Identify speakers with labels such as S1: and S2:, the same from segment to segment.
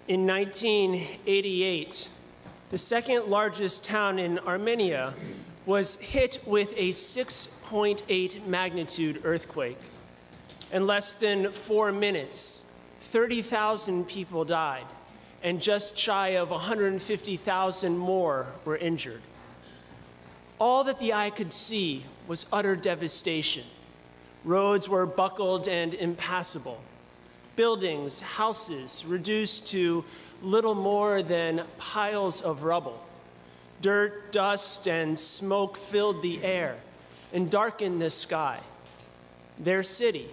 S1: In 1988, the second largest town in Armenia was hit with a 6.8 magnitude earthquake. In less than 4 minutes, 30,000 people died, and just shy of 150,000 more were injured. All that the eye could see was utter devastation. Roads were buckled and impassable. Buildings, houses reduced to little more than piles of rubble. Dirt, dust, and smoke filled the air and darkened the sky. Their city,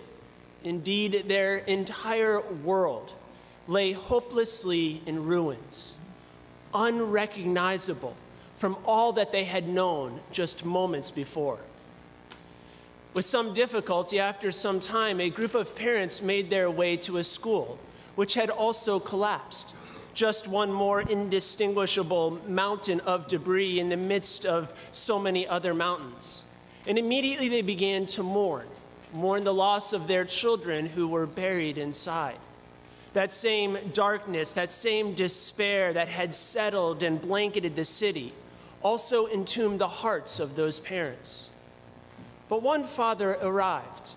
S1: indeed their entire world, lay hopelessly in ruins, unrecognizable from all that they had known just moments before. With some difficulty, after some time, a group of parents made their way to a school, which had also collapsed. Just one more indistinguishable mountain of debris in the midst of so many other mountains. And immediately they began to mourn the loss of their children who were buried inside. That same darkness, that same despair that had settled and blanketed the city also entombed the hearts of those parents. But one father arrived,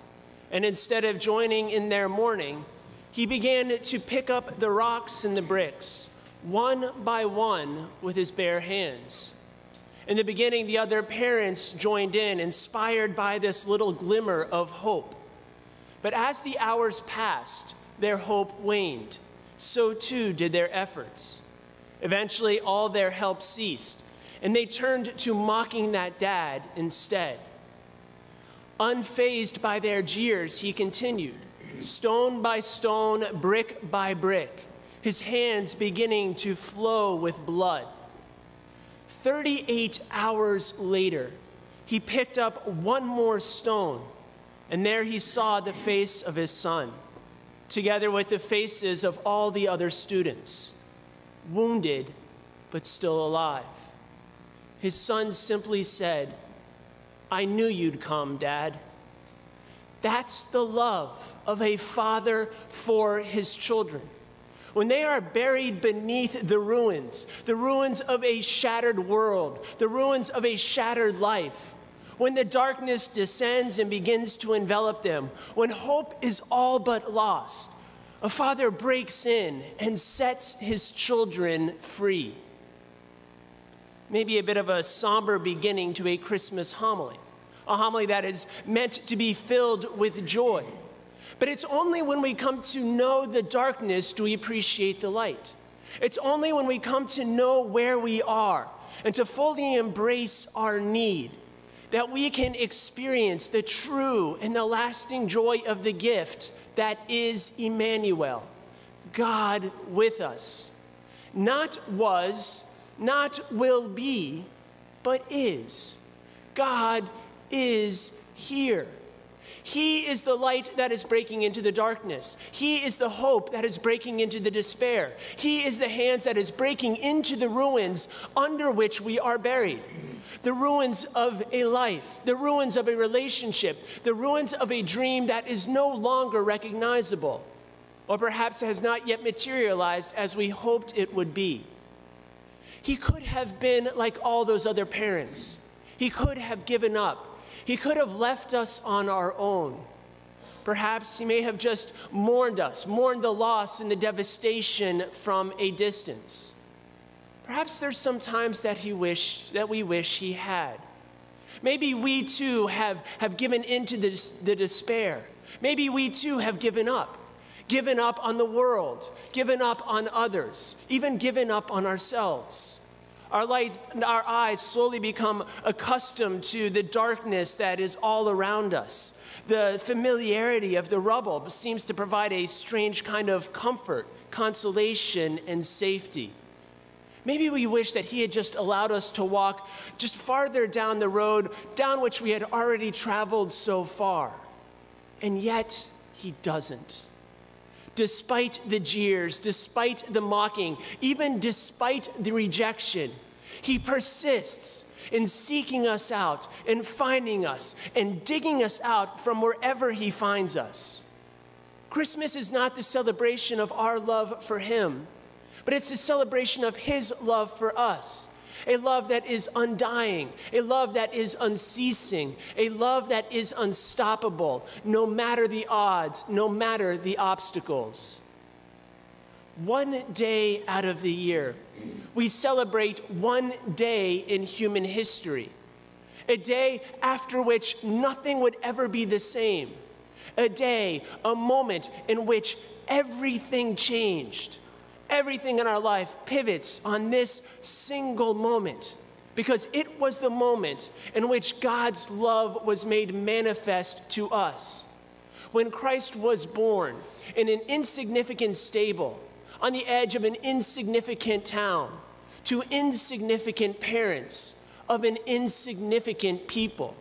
S1: and instead of joining in their mourning, he began to pick up the rocks and the bricks, one by one, with his bare hands. In the beginning, the other parents joined in, inspired by this little glimmer of hope. But as the hours passed, their hope waned. So too did their efforts. Eventually, all their help ceased, and they turned to mocking that dad instead. Unfazed by their jeers, he continued, stone by stone, brick by brick, his hands beginning to flow with blood. 38 hours later, he picked up one more stone, and there he saw the face of his son, together with the faces of all the other students, wounded but still alive. His son simply said, "I knew you'd come, Dad." That's the love of a father for his children. When they are buried beneath the ruins of a shattered world, the ruins of a shattered life, when the darkness descends and begins to envelop them, when hope is all but lost, a father breaks in and sets his children free. Maybe a bit of a somber beginning to a Christmas homily, a homily that is meant to be filled with joy. But it's only when we come to know the darkness do we appreciate the light. It's only when we come to know where we are and to fully embrace our need that we can experience the true and the lasting joy of the gift that is Emmanuel, God with us. Not was, not will be, but is. God is here. He is the light that is breaking into the darkness. He is the hope that is breaking into the despair. He is the hands that is breaking into the ruins under which we are buried. The ruins of a life, the ruins of a relationship, the ruins of a dream that is no longer recognizable, or perhaps has not yet materialized as we hoped it would be. He could have been like all those other parents. He could have given up. He could have left us on our own. Perhaps he may have just mourned us, mourned the loss and the devastation from a distance. Perhaps there's some times that we wish he had. Maybe we too have given into the despair. Maybe we too have given up on the world, given up on others, even given up on ourselves. Our eyes slowly become accustomed to the darkness that is all around us. The familiarity of the rubble seems to provide a strange kind of comfort, consolation, and safety. Maybe we wish that he had just allowed us to walk just farther down the road, down which we had already traveled so far. And yet, he doesn't. Despite the jeers, despite the mocking, even despite the rejection, he persists in seeking us out and finding us and digging us out from wherever he finds us. Christmas is not the celebration of our love for him. but it's a celebration of his love for us. A love that is undying, a love that is unceasing, a love that is unstoppable, no matter the odds, no matter the obstacles. One day out of the year, we celebrate one day in human history, a day after which nothing would ever be the same, a day, a moment in which everything changed. Everything in our life pivots on this single moment because it was the moment in which God's love was made manifest to us. When Christ was born in an insignificant stable on the edge of an insignificant town to insignificant parents of an insignificant people.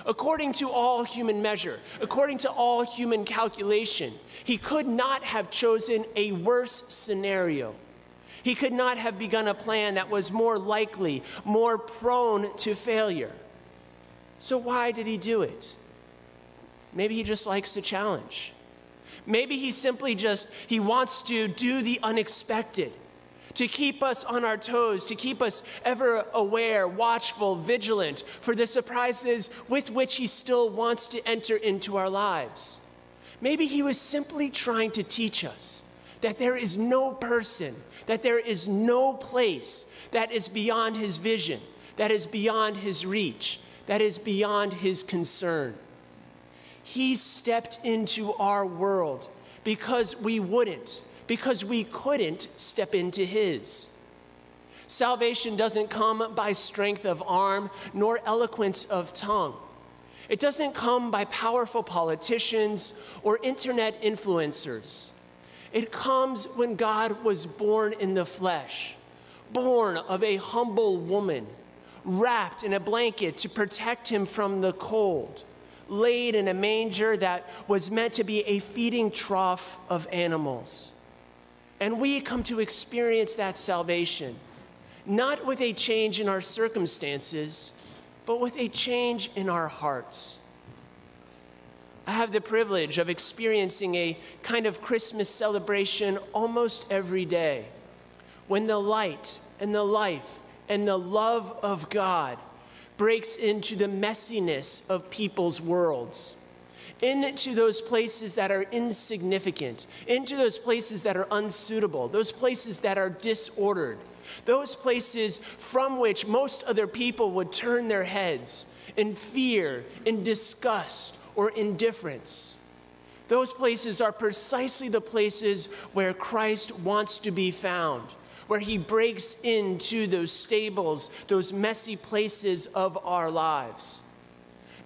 S1: According to all human measure, according to all human calculation, he could not have chosen a worse scenario. He could not have begun a plan that was more likely, more prone to failure. So why did he do it? Maybe he just likes the challenge. Maybe he wants to do the unexpected, to keep us on our toes, to keep us ever aware, watchful, vigilant for the surprises with which he still wants to enter into our lives. Maybe he was simply trying to teach us that there is no person, that there is no place that is beyond his vision, that is beyond his reach, that is beyond his concern. He stepped into our world because we couldn't step into his. Salvation doesn't come by strength of arm nor eloquence of tongue. It doesn't come by powerful politicians or internet influencers. It comes when God was born in the flesh, born of a humble woman, wrapped in a blanket to protect him from the cold, laid in a manger that was meant to be a feeding trough of animals. And we come to experience that salvation, not with a change in our circumstances, but with a change in our hearts. I have the privilege of experiencing a kind of Christmas celebration almost every day, when the light and the life and the love of God breaks into the messiness of people's worlds, into those places that are insignificant, into those places that are unsuitable, those places that are disordered, those places from which most other people would turn their heads in fear, in disgust, or indifference. Those places are precisely the places where Christ wants to be found, where he breaks into those stables, those messy places of our lives.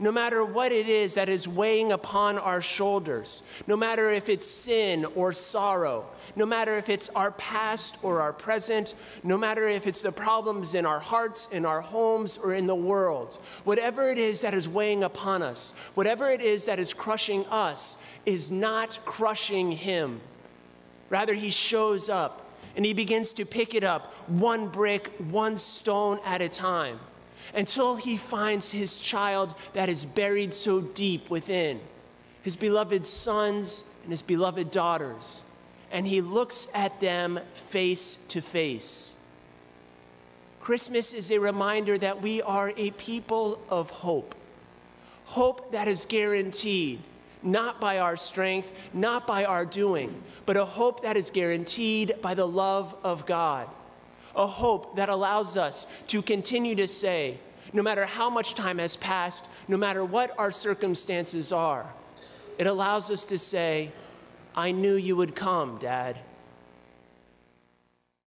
S1: No matter what it is that is weighing upon our shoulders, no matter if it's sin or sorrow, no matter if it's our past or our present, no matter if it's the problems in our hearts, in our homes, or in the world, whatever it is that is weighing upon us, whatever it is that is crushing us, is not crushing him. Rather, he shows up and he begins to pick it up one brick, one stone at a time, until he finds his child that is buried so deep within, his beloved sons and his beloved daughters, and he looks at them face to face. Christmas is a reminder that we are a people of hope, hope that is guaranteed, not by our strength, not by our doing, but a hope that is guaranteed by the love of God. A hope that allows us to continue to say, no matter how much time has passed, no matter what our circumstances are, it allows us to say, I knew you would come, Dad.